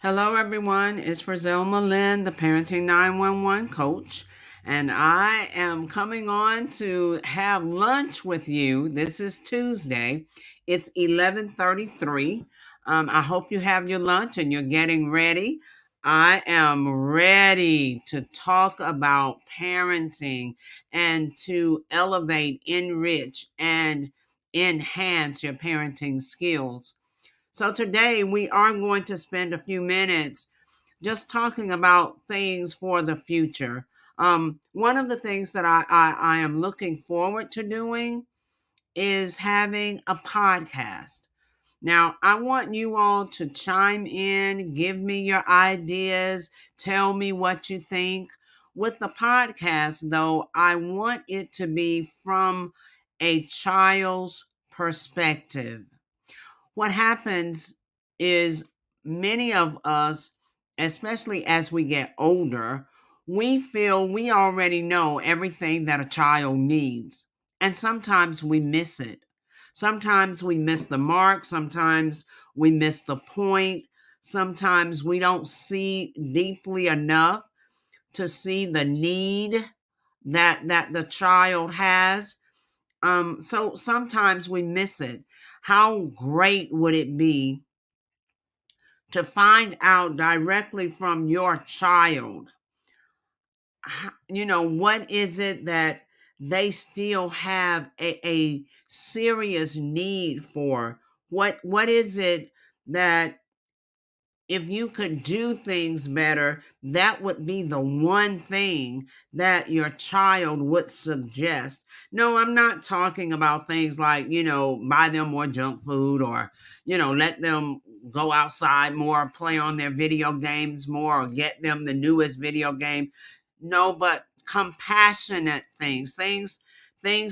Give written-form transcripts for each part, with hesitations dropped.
Hello, everyone. It's FRAZELMA LYNN, the Parenting 911 coach, and I am coming on to have lunch with you. This is Tuesday. It's 11:33. I hope you have your lunch and you're getting ready. I am ready to talk about parenting and to elevate, enrich, and enhance your parenting skills. So today we are going to spend a few minutes just talking about things for the future. One of the things that I am looking forward to doing is having a podcast. Now, I want you all to chime in, give me your ideas, tell me what you think. With the podcast, though, I want it to be from a child's perspective. What happens is many of us, especially as we get older, we feel we already know everything that a child needs. And sometimes we miss it. Sometimes we miss the mark. Sometimes we miss the point. Sometimes we don't see deeply enough to see the need that the child has. So sometimes we miss it. How great would it be to find out directly from your child, what is it that they still have a serious need for? What is it that if you could do things better, that would be the one thing that your child would suggest. No, I'm not talking about things like, buy them more junk food or, let them go outside more, play on their video games more, or get them the newest video game. No, but compassionate things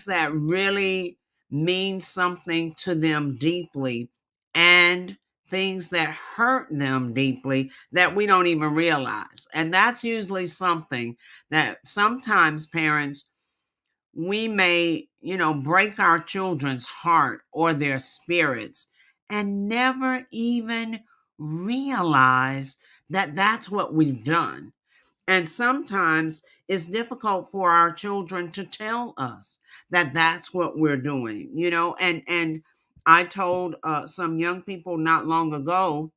that really mean something to them deeply, and things that hurt them deeply that we don't even realize. And that's usually something that sometimes parents, we may, break our children's heart or their spirits and never even realize that that's what we've done. And sometimes it's difficult for our children to tell us that that's what we're doing, and I told some young people not long ago,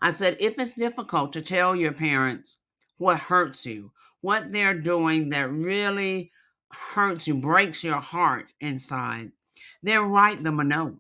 I said, if it's difficult to tell your parents what hurts you, what they're doing that really hurts you, breaks your heart inside, then write them a note.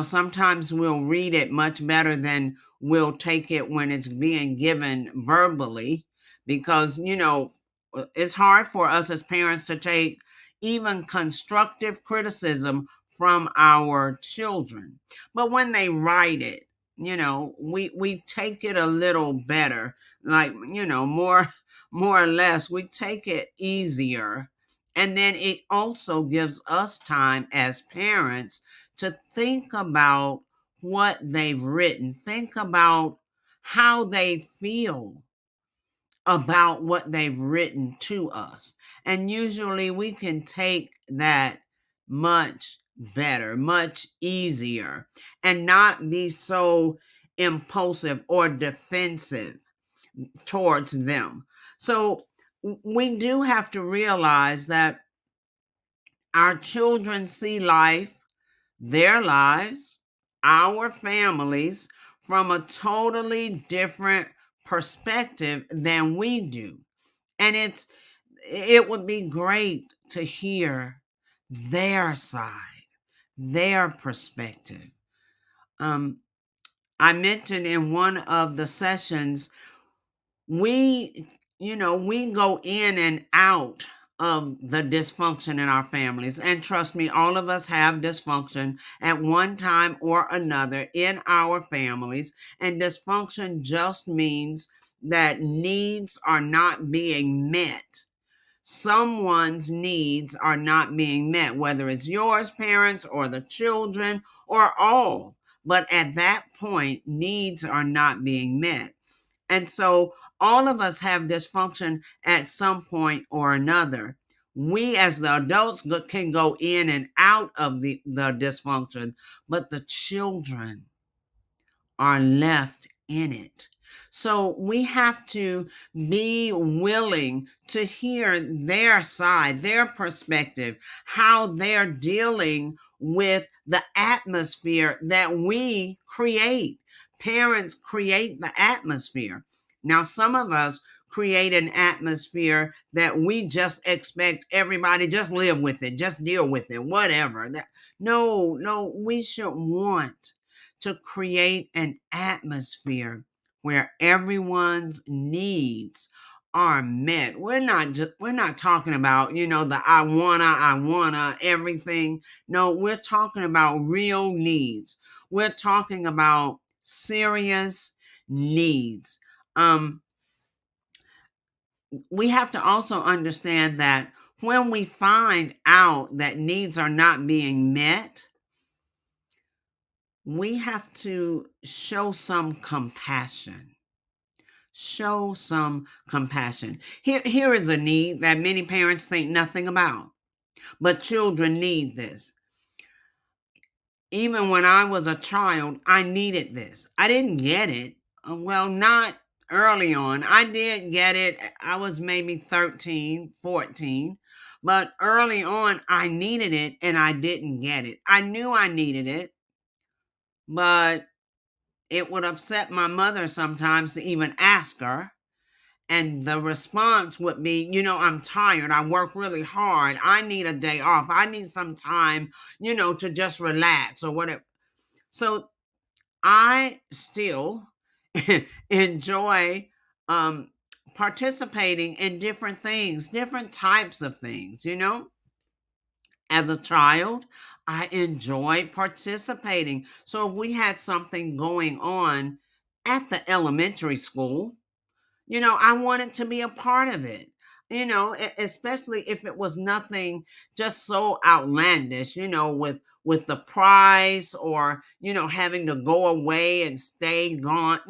Sometimes we'll read it much better than we'll take it when it's being given verbally, because, it's hard for us as parents to take even constructive criticism from our children. But when they write it, we take it a little better, like, more or less, we take it easier. And then it also gives us time as parents to think about what they've written, think about how they feel about what they've written to us. And usually we can take that much better, much easier, and not be so impulsive or defensive towards them. So we do have to realize that our children see life, their lives, our families, from a totally different perspective than we do. And it would be great to hear their side, their perspective. Um, I mentioned in one of the sessions, we we go in and out of the dysfunction in our families, and trust me, all of us have dysfunction at one time or another in our families. And dysfunction just means that needs are not being met. Someone's needs are not being met, whether it's yours, parents, or the children, or all. But at that point, needs are not being met. And so all of us have dysfunction at some point or another. We as the adults can go in and out of the dysfunction, but the children are left in it. So we have to be willing to hear their side, their perspective, how they're dealing with the atmosphere that we create. Parents create the atmosphere. Now, some of us create an atmosphere that we just expect everybody just live with it, just deal with it, whatever. No, we should want to create an atmosphere where everyone's needs are met. We're not talking about, the I wanna everything. No, we're talking about real needs. We're talking about serious needs. We have to also understand that when we find out that needs are not being met, we have to show some compassion. Show some compassion. Here is a need that many parents think nothing about, but children need this. Even when I was a child, I needed this. I didn't get it. Well, not early on. I did get it. I was maybe 13, 14. But early on, I needed it and I didn't get it. I knew I needed it, but it would upset my mother sometimes to even ask her. And the response would be, I'm tired. I work really hard. I need a day off. I need some time, to just relax or whatever. So I still enjoy participating in different things, different types of things. As a child, I enjoyed participating. So if we had something going on at the elementary school, I wanted to be a part of it. Especially if it was nothing just so outlandish, with the prize or, having to go away and stay gone,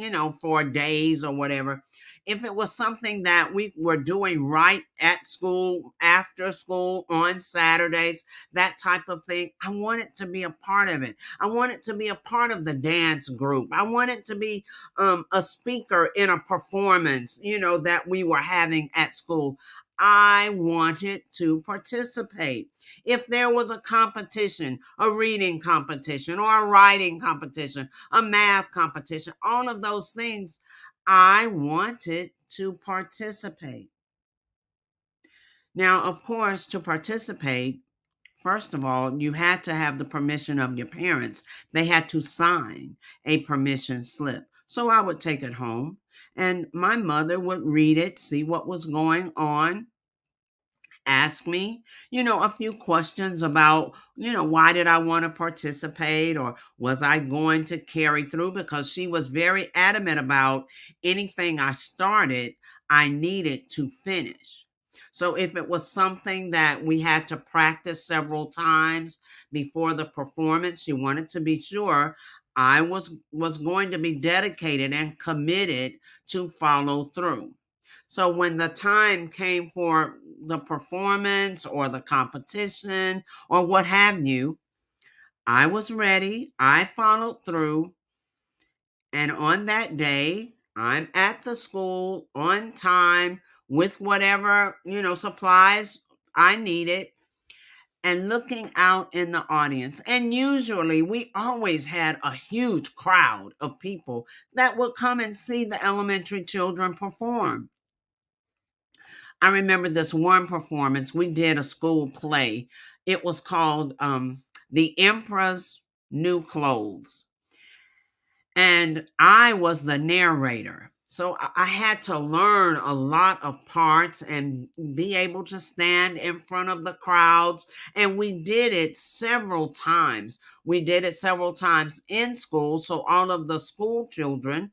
for days or whatever. If it was something that we were doing right at school, after school, on Saturdays, that type of thing, I wanted to be a part of it. I wanted to be a part of the dance group. I wanted to be a speaker in a performance, that we were having at school. I wanted to participate. If there was a competition, a reading competition, or a writing competition, a math competition, all of those things, I wanted to participate. Now, of course, to participate, first of all, you had to have the permission of your parents. They had to sign a permission slip. So I would take it home and my mother would read it, see what was going on, ask me, a few questions about, why did I want to participate or was I going to carry through? Because she was very adamant about anything I started, I needed to finish. So if it was something that we had to practice several times before the performance, she wanted to be sure I was going to be dedicated and committed to follow through. So when the time came for the performance or the competition or what have you, I was ready. I followed through. And on that day, I'm at the school on time with whatever, supplies I needed and looking out in the audience. And usually we always had a huge crowd of people that would come and see the elementary children perform. I remember this one performance. We did a school play. It was called The Emperor's New Clothes. And I was the narrator. So I had to learn a lot of parts and be able to stand in front of the crowds. And we did it several times. We did it several times in school. So all of the school children,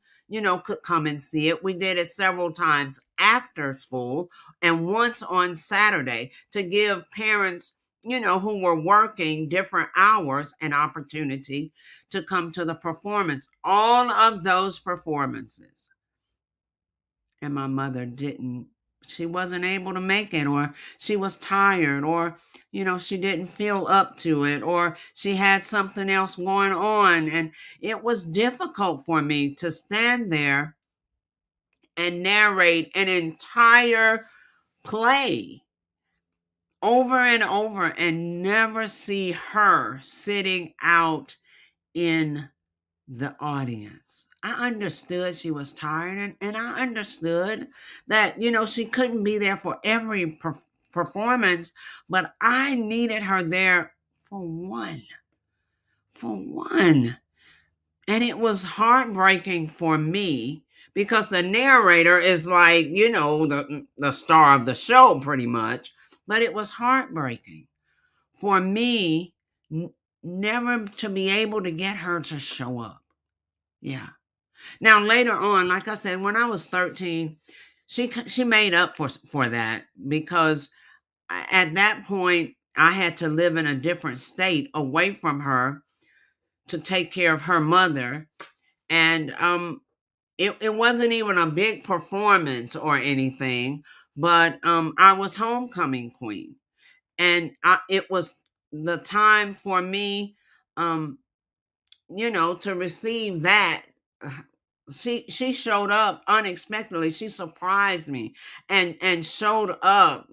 could come and see it. We did it several times after school and once on Saturday to give parents, who were working different hours an opportunity to come to the performance. All of those performances. And my mother didn't she wasn't able to make it, or she was tired, or she didn't feel up to it, or she had something else going on, and it was difficult for me to stand there and narrate an entire play over and over and never see her sitting out in the audience. I understood she was tired, and I understood that, she couldn't be there for every performance, but I needed her there for one. For one. And it was heartbreaking for me because the narrator is like, the star of the show pretty much, but it was heartbreaking for me never to be able to get her to show up. Yeah. Now later on, like I said, when I was 13, she made up for that, because at that point I had to live in a different state away from her to take care of her mother, and it wasn't even a big performance or anything, but I was homecoming queen, and it was the time for me, um, to receive that. She showed up unexpectedly. She surprised me and showed up,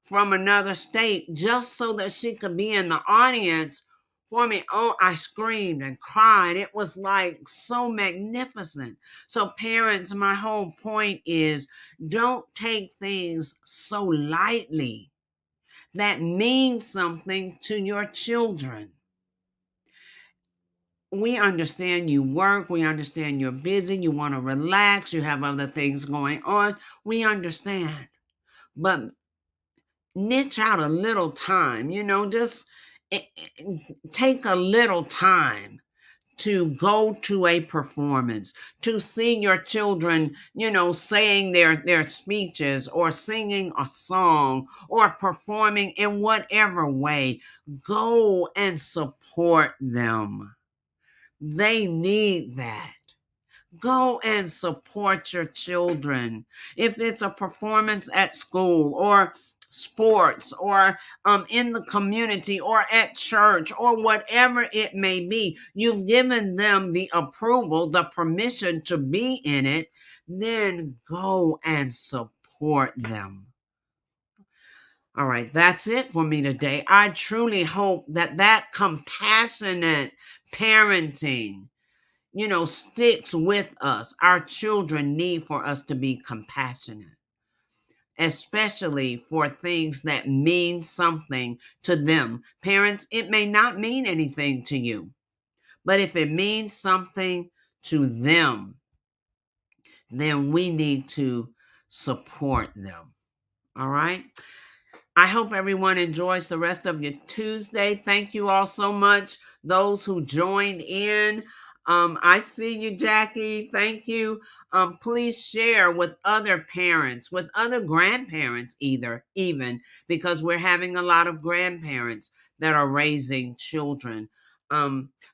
from another state, just so that she could be in the audience for me. Oh, I screamed and cried. It was like so magnificent. So parents, my whole point is, don't take things so lightly that means something to your children. We understand you work. We understand you're busy. You want to relax. You have other things going on. We understand. But niche out a little time, just take a little time to go to a performance, to see your children, saying their speeches, or singing a song, or performing in whatever way. Go and support them. They need that. Go and support your children. If it's a performance at school, or sports, or in the community, or at church, or whatever it may be, you've given them the approval, the permission to be in it, then go and support them. All right, that's it for me today. I truly hope that compassionate parenting, sticks with us. Our children need for us to be compassionate, especially for things that mean something to them. Parents, it may not mean anything to you, but if it means something to them, then we need to support them. All right? I hope everyone enjoys the rest of your Tuesday. Thank you all so much. Those who joined in. I see you, Jackie. Thank you. Please share with other parents, with other grandparents, even because we're having a lot of grandparents that are raising children.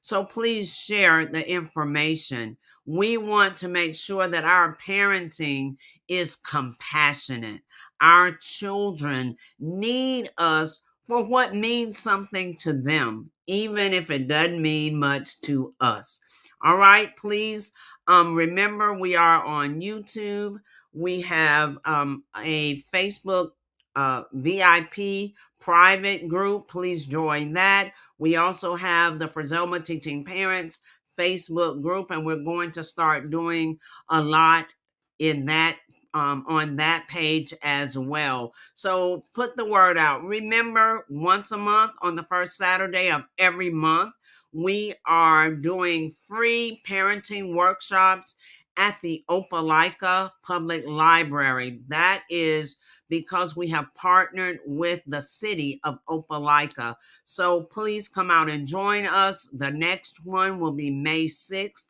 So please share the information. We want to make sure that our parenting is compassionate. Our children need us for what means something to them, even if it doesn't mean much to us. All right, please remember, we are on YouTube. We have a Facebook VIP private group. Please join that. We also have the FRAZELMA Teaching Parents Facebook group, and we're going to start doing a lot in that on that page as well. So put the word out. Remember, once a month on the first Saturday of every month, we are doing free parenting workshops at the Opelika Public Library. That is because we have partnered with the city of Opelika. So please come out and join us. The next one will be May 6th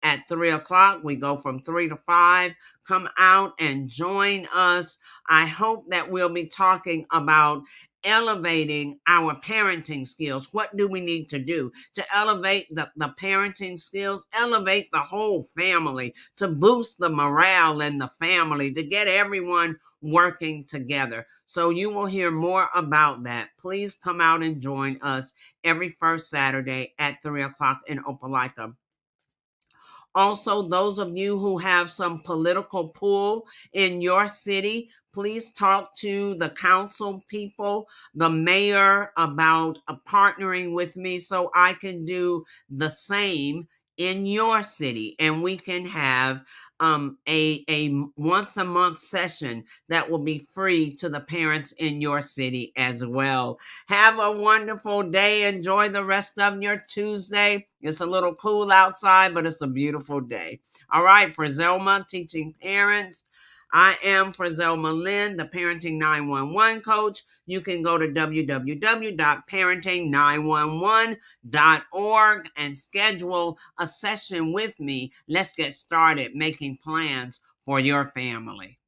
at 3 o'clock. We go from 3 to 5. Come out and join us. I hope that we'll be talking about elevating our parenting skills. What do we need to do to elevate the parenting skills, elevate the whole family, to boost the morale in the family, to get everyone working together? So you will hear more about that. Please come out and join us every first Saturday at 3 o'clock in Opelika. Also, those of you who have some political pull in your city, please talk to the council people, the mayor, about partnering with me so I can do the same in your city, and we can have a once a month session that will be free to the parents in your city as well. Have a wonderful day. Enjoy the rest of your Tuesday. It's a little cool outside, but it's a beautiful day. All right, FRAZELMA, teaching parents. I am FRAZELMA Lynn, the Parenting 911 coach. You can go to www.parenting911.org and schedule a session with me. Let's get started making plans for your family.